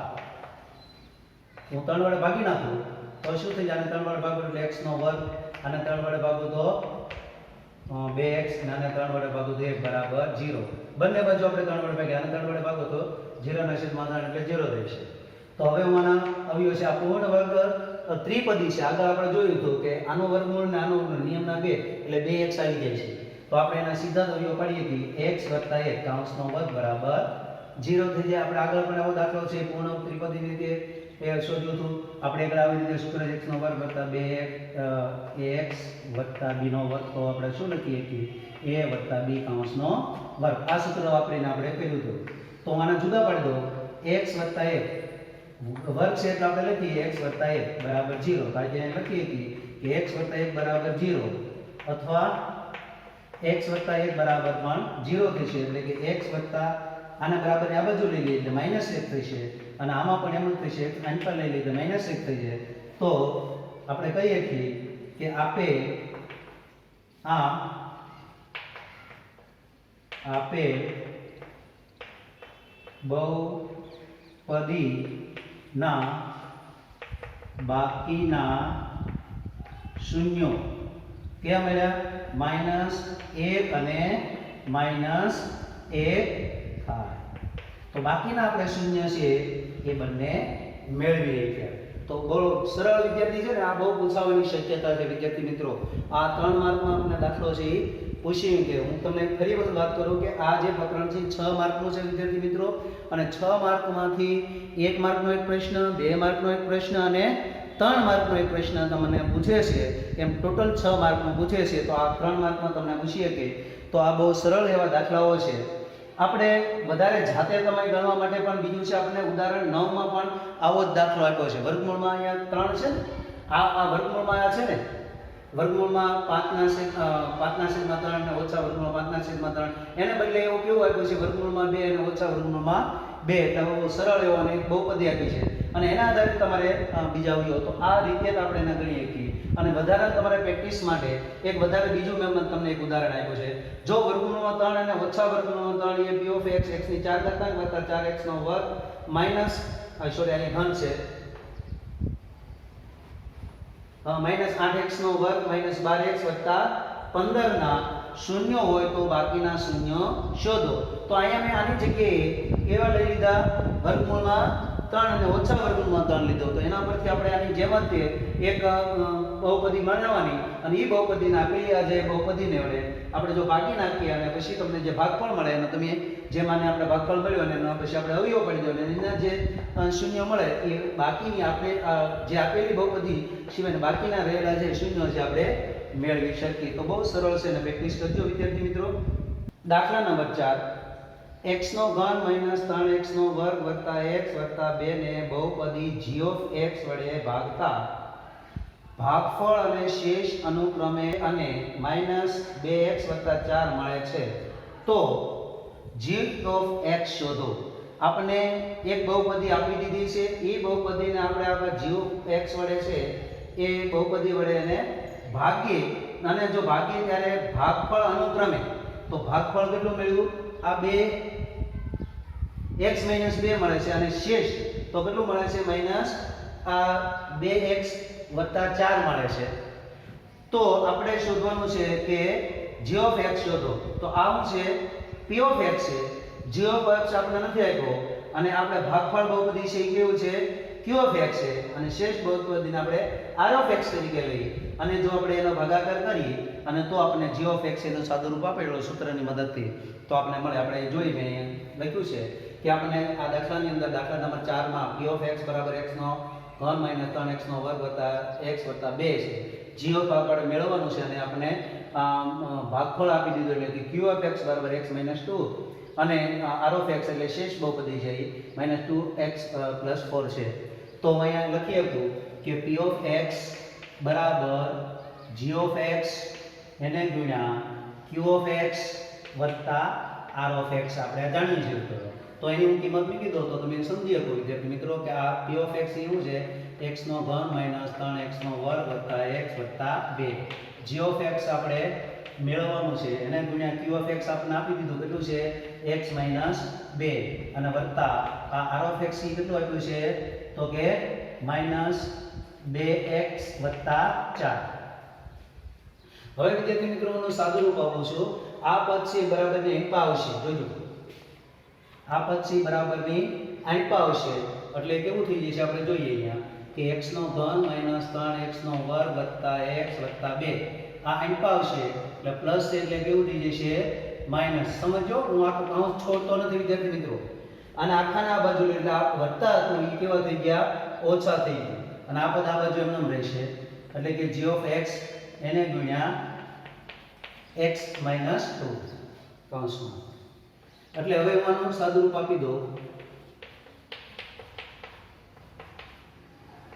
હું 3 વડે ભાગી નાખું તો શું થઈ જાય? 3 વડે ભાગું એટલે x નો વર્ગ, અને 3 વડે ભાગું તો 2x અને 3 વડે ભાગું તો 1 બરાબર 0. બંને બાજુ આપણે 3 વડે ભાગ્યા અને 3 વડે ભાગું તો 0 ના છેદમાં 3 એટલે 0 રહેશે. તો હવે હું આના અવયવ છે આ પૂર્ણ વર્ગ ત્રિપદી છે. આગળ આપણે જોયું હતું કે આનો વર્ગમૂળ ને આનો નિયમના 2 એટલે 2x આવી જાય છે. તો આપણે એના સીધા અવયવ પાડીએ કે x + 1 કૌંસનો વર્ગ બરાબર 0 થઈ જાય. આપણે આગળ પણ આવો દાખલો છે પૂર્ણ ત્રિપદીની રીતે એ શોધ્યું હતું આપણે આગળ આવી રીતે સૂત્ર x નો વર્ગ વત્તા 2ax વત્તા b નો વર્ગ તો આપણે શું લખીએ કે a વત્તા b કૌંસનો વર્ગ આ સૂત્ર વાપરીને આપણે કર્યું હતું તો આના જુદા પાડી દો x વત્તા 1 વર્ગ છે એટલે આપણે લખીએ x વત્તા 1 બરાબર 0 કારણ કે અહીં લખીએ કે x વત્તા 1 બરાબર 0 અથવા x વત્તા 1 બરાબર પણ 0 થશે એટલે કે x વત્તા આના બરાબર આ બાજુ લઈ લઈએ એટલે -1 થશે અને આમાં પણ એમ જ થશે આની પર લઈ લઈએ એટલે -1 થઈ જાય તો આપણે કહીએ કે આપે બહુપદીના બાકીના શૂન્યો ક્યાં મળ્યા -1 અને -1 થાય તો બાકીના આપણે શૂન્ય છે એ બંને મેળવીએ છીએ તો બહુ સરળ વિદ્યાર્થી છે ને આ બહુ પૂછાવાની શક્યતા છે વિદ્યાર્થી મિત્રો આ 3 માર્કમાં આપણે દાખલો છે એ પૂછ્યું કે હું તમને ફરી વખત વાત કરું કે આ જે પ્રકરણ છે 6 માર્કનું છે વિદ્યાર્થી મિત્રો અને 6 માર્કમાંથી 1 માર્કનો એક પ્રશ્ન 2 માર્કનો એક પ્રશ્ન અને 3 માર્કનો એક પ્રશ્ન તમને પૂછે છે એમ ટોટલ 6 માર્કનું પૂછે છે તો આ 3 માર્કમાં તમને પૂછીએ કે તો આ બહુ સરળ એવા દાખલાઓ છે આપણે વધારે જાતે તમે ગણવા માટે પણ બીજું છે આપણે ઉદાહરણ 9 માં પણ આવો જ દાખલો આપ્યો છે વર્ગમૂળમાં અહીંયા 3 છે ને આ વર્ગમૂળમાં આ છે ને વર્ગમૂળમાં 5/3 અને ઓછા વર્ગમૂળમાં 5/3 એને બદલે એવું કેવું આપ્યું છે વર્ગમૂળમાં 2 અને ઓછા વર્ગમૂળમાં 2 એટલે બહુ સરળ એવો અને બહુપદી આપી છે અને એના આધારે તમારે બીજા આવ્યો તો આ રીતે જ આપણે એને ગણીએ છીએ અને વધારે તમારે પ્રેક્ટિસ માટે એક વધારે બીજું મેં તમને એક ઉદાહરણ આપ્યું છે જો વર્ગમૂળમાં 3 અને ઓછા વર્ગમૂળમાં 3 એ p of x x ની 4 ઘાતાંક વત્તા 4x નો વર્ગ માઈનસ સોરી આની ઘન છે -8x નો વર્ગ -12x વત્તા 15 ના શૂન્ય હોય તો બાકીના શૂન્ય શોધો તો અહીંયા મેં આની જગ્યાએ કેવા લઈ લીધા વર્ગમૂળમાં 3 અને ઓછા વર્ગમૂળમાં 3 લીધો તો એના પરથી આપણે આની જેમ જ એક બહુપદી બનાવવાની અને એ બહુપદીના આપેલી આ જે બહુપદીને વડે આપણે જો ભાગી નાખીએ અને પછી તમને જે ભાગફળ મળે અને તમે જેમ આને આપણે ભાગફળ મળ્યો અને એના પછી આપણે અવયવ પડી દો અને એના જે શૂન્ય મળે એ બાકીની આપણે જે આપેલી બહુપદી સિવાય બાકીના રહેલા જે શૂન્ય છે આપણે મેળવી શકીએ તો બહુ સરળ છે અને પ્રેક્ટિસ કરજો વિદ્યાર્થી મિત્રો દાખલા નંબર 4 x નો ઘન -3x નો વર્ગ વત્તા x વત્તા 2 ને બહુપદી g of x વડે ભાગતા ભાગફળ અને શેષ અનુક્રમે અને -2x વત્તા 4 મળે છે તો g of x શોધો આપણે એક બહુપદી આપી દીધી છે એ બહુપદીને આપણે g of x વડે છે એ બહુપદી વડે એને ભાગીએ અને જો ભાગીએ ત્યારે ભાગફળ અનુક્રમે તો ભાગફળ કેટલું મળ્યું આ 2x - 2 મળે છે અને શેષ તો કેટલું મળે છે -2x વત્તા 4 મળે છે તો આપણે શોધવાનું છે કે g of x શોધો તો આ શું છે p of x છે g of x આપણે નથી આપ્યો અને આપણે ભાગફળ બહુપદી છે એ કેવું છે q of x છે અને શેષ બહુપદીને આપણે r of x તરીકે લઈએ અને જો આપણે એનો ભાગાકાર કરીએ અને તો આપણે g of x એનું સાદું રૂપ આપેલું સૂત્રની મદદથી તો આપણે મળે આપણે જોઈ મેં લખ્યું છે કે આપણે આ દાખલાની અંદર દાખલા નંબર 4 માં p of x બરાબર x નો ઘન -3x નો વર્ગ વત્તા x વત્તા 2 છે g of આપણે મેળવવાનું છે અને આપણે ભાગફળ આપી દીધું એટલે કે q of x બરાબર x - 2 અને r of x એટલે શેષ બહુપદી છે -2x + 4 છે તો અહીંયા લખી આપ્યું કે p of x બરાબર g of x એને ગુણ્યા q of x વત્તા r of x આપણે જાણીએ છીએ તો એની હું કિંમત મૂકી દઉં તો તમે સમજી શકો વિદ્યાર્થી મિત્રો કે આ p of x એવું છે x નો ઘન -3x નો વર્ગ વત્તા x વત્તા 2 g of x આપણે મેળવવાનું છે એને ગુણ્યા q of x આપણે આપી દીધું કેટલું છે x - 2 અને વત્તા આ r of x કેટલું આપ્યું છે તો કે -2x વત્તા 4 હવે વિદ્યાર્થી મિત્રો હું સાદું રૂપ આપું છું આ પદ છે બરાબરની અંપા આવશે જોજો આ પદ છે બરાબરની અંપા આવશે એટલે કેવું થઈ જશે આપણે જોઈએ અહીંયા કે x નો ઘન -3x નો વર્ગ વત્તા x વત્તા 2 આ અંપા આવશે એટલે પ્લસ છે એટલે કેવું થઈ જશે માઈનસ સમજો હું આ કૌંસ છોડતો નથી વિદ્યાર્થી મિત્રો અને આખાના આ બાજુ એટલે આ વત્તા હતું એ કેવા થઈ ગયા ઓછા થઈ ગયું અને આ પદ આ બાજુ એમનેમ રહેશે એટલે કે g ઓફ x એને ગુણ્યા x માઈનસ 2 કૌંસમાં. એટલે હવે હું આનું સાદુરૂપ આપી દઉં.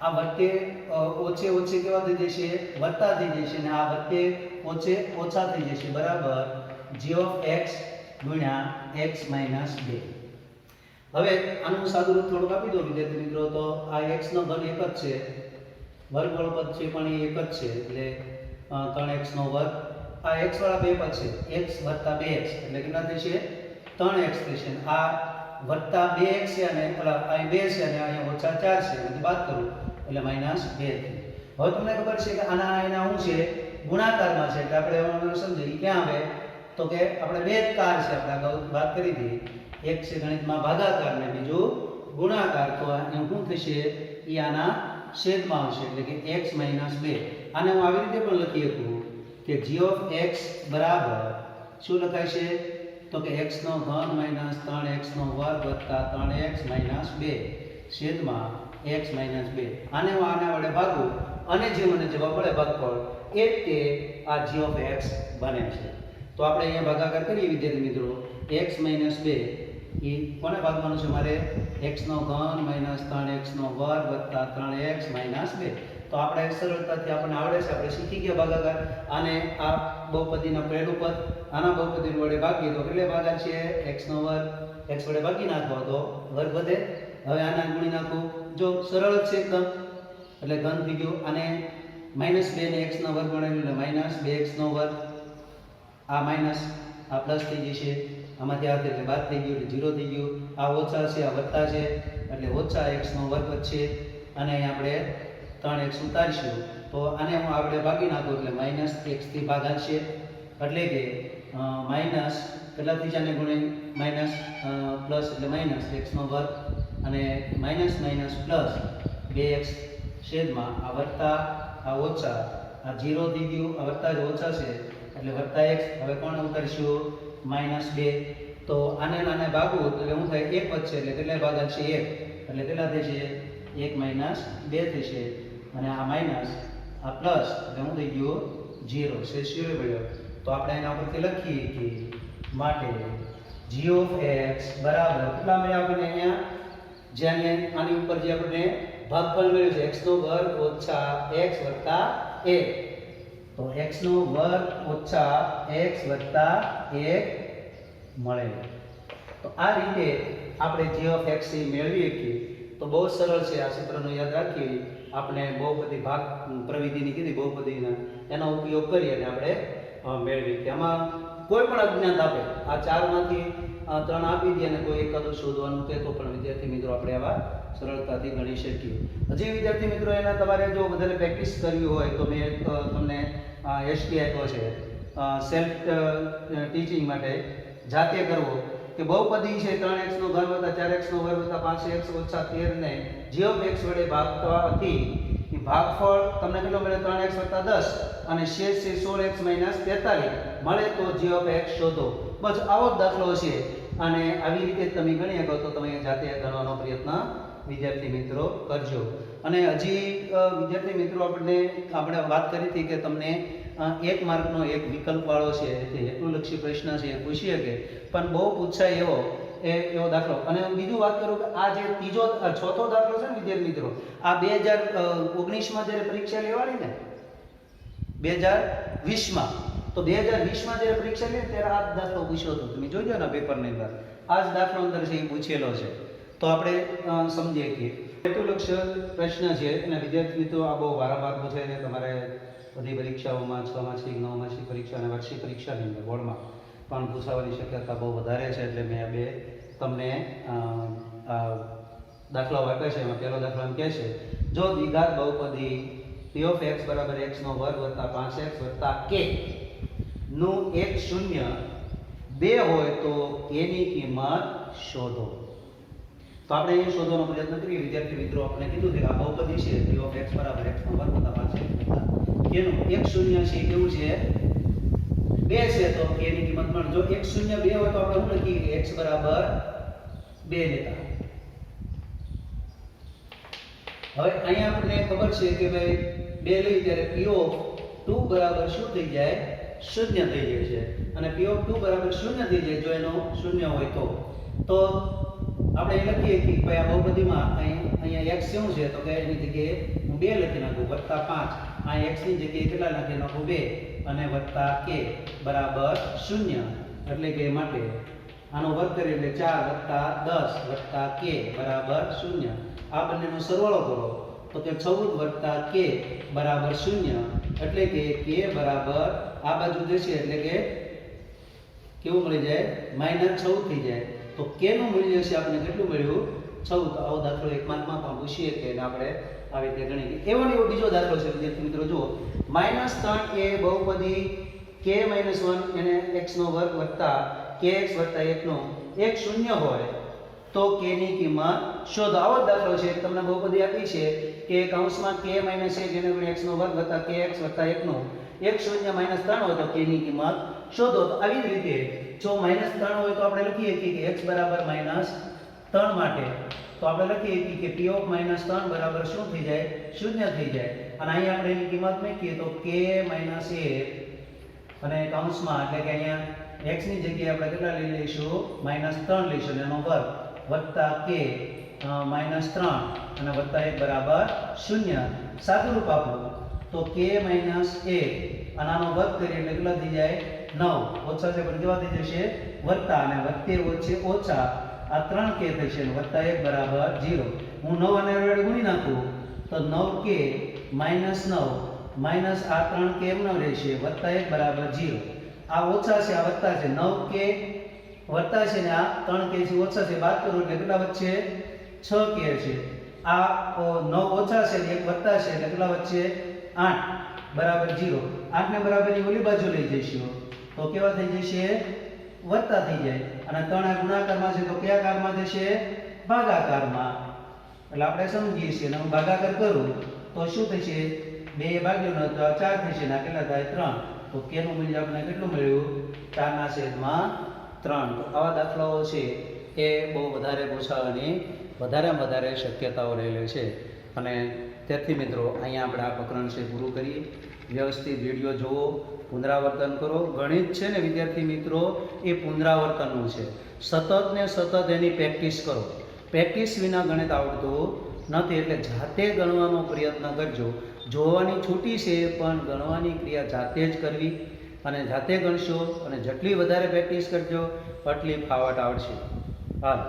આ વચ્ચે ઓછે ઓછે કેવા થઈ જશે વત્તા થઈ જશે અને આ વચ્ચે ઓછે ઓછા થઈ જશે બરાબર g ઓફ x ગુણ્યા x માઈનસ 2. હવે આનું સાદુરૂપ થોડુંક આપી દો વિદ્યાર્થી મિત્રો. તો આ x નો ઘન એક જ છે, વર્ગવાળો પદ છે પણ એ એક જ છે એટલે 3x નો વર્ગ. આ x વાળા બે પદ છે x વત્તા 2x એટલે કેટલા થશે 3x થશે. આ વત્તા 2x છે અને અહીં 2 છે અને અહીંયા ઓછા 4 છે એમાંથી બાદ કરું એટલે માઈનસ 2 થાય. હવે તમને ખબર છે કે આના એના શું છે ગુણાકારમાં છે એટલે આપણે સમજીએ ક્યાં આવે તો કે આપણે બે જ કાર છે આપણે અગાઉ વાત કરી હતી. એક છે ગણિતમાં ભાગાકાર ને બીજું ગુણાકાર. તો એનું શું થશે એ આના છેદમાં આવશે એટલે કે x માઈનસ 2. આને હું આવી રીતે પણ લખી શકું કે g ઓફ x બરાબર શું લખાય છે તો કે x નો ઘન માઈનસ 3x નો વર્ગ વત્તા 3x માઈનસ 2 છેદમાં x માઈનસ 2. આને હું આના વડે ભાગું અને જે મને જવાબ મળે ભાગફળ એ તે આ g ઓફ x બને છે. તો આપણે અહીંયા ભાગાકાર કરીએ વિદ્યાર્થી મિત્રો. x માઈનસ 2 એ કોને ભાગવાનું છે મારે x નો ઘન માઈનસ 3x નો વર્ગ વત્તા 3x માઈનસ 2. તો આપણે સરળતાથી આપણને આવડે છે, આપણે શીખી ગયા ભાગાકાર. આને આ બહુપદીના પહેલું પદ આના બહુપદી વડે ભાગીએ તો કેટલે ભાગાકાર છે x નો વર્ગ. x વડે ભાગી નાખો તો વર્ગ વધે. હવે આના ગુણી નાખો જો સરળ જ છે એકદમ એટલે ઘન થઈ ગયું. અને -2 ને x નો વર્ગ વડે એટલે -2x નો વર્ગ. આ માઈનસ આ પ્લસ થઈ જશે આમાંથી આ એટલે બાદ થઈ ગયું એટલે 0 થઈ ગયું. આ ઓછા છે આ વત્તા છે એટલે ઓછા x નો વર્ગ વધશે અને અહીં આપણે 3x ઉતારીશું તો આને હું આપણે ભાગી નાખું એટલે -x થી ભાગાશે એટલે કે માઈનસ કેટલા થઈ જાય ગુણે માઈનસ પ્લસ એટલે માઈનસ x નો વર્ગ અને માઈનસ માઈનસ પ્લસ 2x છેદમાં આ વત્તા આ ઓછા આ 0 થઈ ગયું. આ વત્તા જ ઓછા છે એટલે વત્તા x. હવે કોણ ઉતારીશું -2. તો આને નાને ભાગવું એટલે શું થાય 1 વધશે એટલે કેટલા ભાગાશે 1 એટલે કેટલા થશે 1 માઈનસ 2 થશે અને આ માઈનસ આ પ્લસ એટલે શું થઈ ગયું 0 છે 0 પડ્યો. તો આપણે એના ઉપરથી લખીએ કે માટે g ઓફ x બરાબર કેટલા મળ્યા આપણને અહીંયા જેને આની ઉપર જે આપણે ભાગફળ મળ્યું છે x નો વર્ગ ઓછા x વત્તા 1. તો x નો વર્ગ ઓછા x વત્તા 1 મળે. તો આ રીતે આપણે g ઓફ x મેળવીએ કે તો બહુ સરળ છે. આ સૂત્રનો યાદ રાખીએ. આપણે બહુપદી ભાગ પ્રવિધિની કીધી બહુપદીના એનો ઉપયોગ કરી અને આપણે મેળવી કે આમાં કોઈ પણ અજ્ઞાત આપે આ ચારમાંથી 3 આપી દે અને કોઈ એકાદું શોધવાનું કહે તો પણ વિદ્યાર્થી મિત્રો આપણે આવા સરળતાથી ગણી શકીએ. હજી વિદ્યાર્થી મિત્રો એના તમારે જો વધારે પ્રેક્ટિસ કરવી હોય તો મેં તમને ST આપ્યો છે સેલ્ફ ટીચિંગ માટે જાતે કરવો કે બહુપદી છે 3x નો ઘન વત્તા 4x નો વર્ગ વત્તા 5x ઓછા 13 ને g ઓફ x વડે ભાગવાથી એ ભાગફળ તમને કેટલો મળે 3x વત્તા 10 અને શેષ છે 16x માઈનસ 43 મળે તો g ઓફ x શોધો. બસ આવો જ દાખલો છે અને આવી રીતે તમે ગણી શકો તો તમે જાતે ગણવાનો પ્રયત્ન વિદ્યાર્થી મિત્રો કરજો. અને હજી વિદ્યાર્થી મિત્રો આપણે વાત કરી હતી કે તમને 1 માર્કનો એક વિકલ્પ વાળો છે તે હેતુલક્ષી પ્રશ્ન છે એ પૂછી શકે પણ બહુ પૂછાય એવો દાખલો. અને બીજું વાત કરું કે આ જે ચોથો દાખલો છે ને વિદ્યાર્થી મિત્રો આ 2019માં જ્યારે પરીક્ષા લેવાની ને 2020માં તો 2020માં જ્યારે પરીક્ષા લે ત્યારે આ દાખલો પૂછ્યો હતો. તમે જોજો ને પેપરની અંદર આ જ દાખલો અંદર છે એ પૂછેલો છે. તો આપણે સમજીએ કે હેતુલક્ષી પ્રશ્ન છે અને વિદ્યાર્થી મિત્રો આ બહુ વારંવાર પૂછાય ને તમારે બધી પરીક્ષાઓમાં 6 માસિક 9 માસિક પરીક્ષા અને વાર્ષિક પરીક્ષાની અંદર બોર્ડમાં પણ પૂછાવાની શક્યતા બહુ વધારે છે એટલે મેં આ બે તમને દાખલાઓ આપ્યા છે. એમાં પહેલો દાખલો એમ કહે છે જો દ્વિઘાત બહુપદી p ઓફ x બરાબર x નો વર્ગ વત્તા 5x વત્તા k નું એક શૂન્ય 2 હોય તો k ની કિંમત શોધો. તો આપણે એ શોધવાનો પ્રયત્ન કરીએ વિદ્યાર્થી મિત્રો. આપણે કીધું કે આ બહુપદી છે p ઓફ x બરાબર x નો વર્ગ વત્તા 5x વત્તા k નું એક શૂન્ય છે કેવું છે 2 છે તો k ની કિંમત મળે. જો એક શૂન્ય 2 હોય તો આપણે શું લખીએ x બરાબર 2 લેતા. હવે અહીંયા આપણને ખબર છે કે ભાઈ 2 લઈ ત્યારે p ઓફ 2 બરાબર શું થઈ જાય? 0 થઈ જાય છે. અને p ઓફ 2 બરાબર 0 થઈ જાય જો એનો 0 હોય તો આપણે એ લખીએ કે ભાઈ આ બહુપદીમાં અહીંયા x શું છે? તો કે એની જગ્યાએ હું 2 લખી નાખું +5. આ x ની જગ્યાએ કેટલા લખી નાખું? 2 અને + k બરાબર 0. એટલે કે માટે આનો વર્ગ કરીએ એટલે 4 + 10 + k બરાબર 0. આ બંનેનો સરવાળો કરો તો કે 14 + k બરાબર 0. એટલે કે k બરાબર આ બાજુ જશે એટલે કે કેવું મળી જાય? -14 થઈ જાય. તો k નું મૂલ્ય છે આપણે કેટલું મળ્યું? 14. તો આવો દાખલો 1 માર્કમાં પણ પૂછીએ કે આપણે આવી રીતે ગણી લઈએ. એવો ને એવો બીજો દાખલો છે વિદ્યાર્થી મિત્રો જુઓ. -3a બહુપદી k - 1 એને x નો વર્ગ વત્તા kx વત્તા 1 નો એક શૂન્ય હોય તો k ની કિંમત શોધો. આવો જ દાખલો છે. તમને બહુપદી આપી છે કે કૌંસમાં k - 1 જેને આપણે x નો વર્ગ વત્તા kx વત્તા 1 નો એક શૂન્ય -3 હોય તો k ની કિંમત શોધો. તો આવી જ રીતે જો -3 હોય તો આપણે લખીએ કે x બરાબર -3 માટે તો આપણે લખીએ કે p ઓફ -3 બરાબર શું થઈ જાય? 0 થઈ જાય. અને અહીંયા આપણે એની કિંમત મૂકીએ તો k - 1 અને કૌંસમાં એટલે કે અહીંયા x ની જગ્યાએ આપણે કેટલા લઈ લઈશું? -3 લઈશું એનો વર્ગ વત્તા k -3 અને વત્તા 1 બરાબર 0. સાદું રૂપ આપો તો k - 1 અને આનો વર્ગ કરીએ એટલે કેટલા થઈ જાય? 9. ઓછા છે પણ કેવા થઈ જશે? વત્તા અને વચ્ચે વચ્ચે ઓછા આ 3k થશે અને વત્તા 1 બરાબર 0. હું 9 અને વડે ગુણી નાખું તો 9k -9 આ 3k એમનો રહેશે વત્તા 1 બરાબર 0. આ ઓછા છે આ વત્તા છે. 9k વત્તા છે ને આ 3k છે ઓછા છે બાદ કરો એટલે કેટલા વચ્ચે? 6k છે. આ 9 ઓછા છે ને 1 વત્તા છે એટલે કેટલા વચ્ચે? 8 બરાબર 0. 8 ને બરાબરની ઓલી બાજુ લઈ જઈશું તો કેવા થઈ જશે? વત્તા થઈ જાય. અને 3 આ ગુણાકારમાં છે તો કયા કારમાં જશે? ભાગાકારમાં. એટલે આપણે સમજીએ છીએ અને હું ભાગાકાર કરું તો શું થશે? 2 ભાગ્યો તો 4 થશે ને આ કેટલા થાય? 3. તો k નું મૂલ્ય આપણે કેટલું મળ્યું? 4/3. તો આવા દાખલાઓ છે એ બહુ વધારે પૂછાવાની વધારે શક્યતાઓ રહેલી છે. અને તેથી મિત્રો અહીંયા આપણે આ પ્રકરણ છે પૂરું કરીએ. વ્યવસ્થિત વિડીયો જુઓ, પુનરાવર્તન કરો. ગણિત છે ને વિદ્યાર્થી મિત્રો એ પુનરાવર્તનનું છે. સતત ને સતત એની પ્રેક્ટિસ કરો. પ્રેક્ટિસ વિના ગણિત આવડતું નથી. એટલે જાતે ગણવાનો પ્રયત્ન કરજો. જોવાની છૂટી છે પણ ગણવાની ક્રિયા જાતે જ કરવી અને જાતે ગણશો અને જેટલી વધારે પ્રેક્ટિસ કરજો એટલી ફાવટ આવડશે. હાલ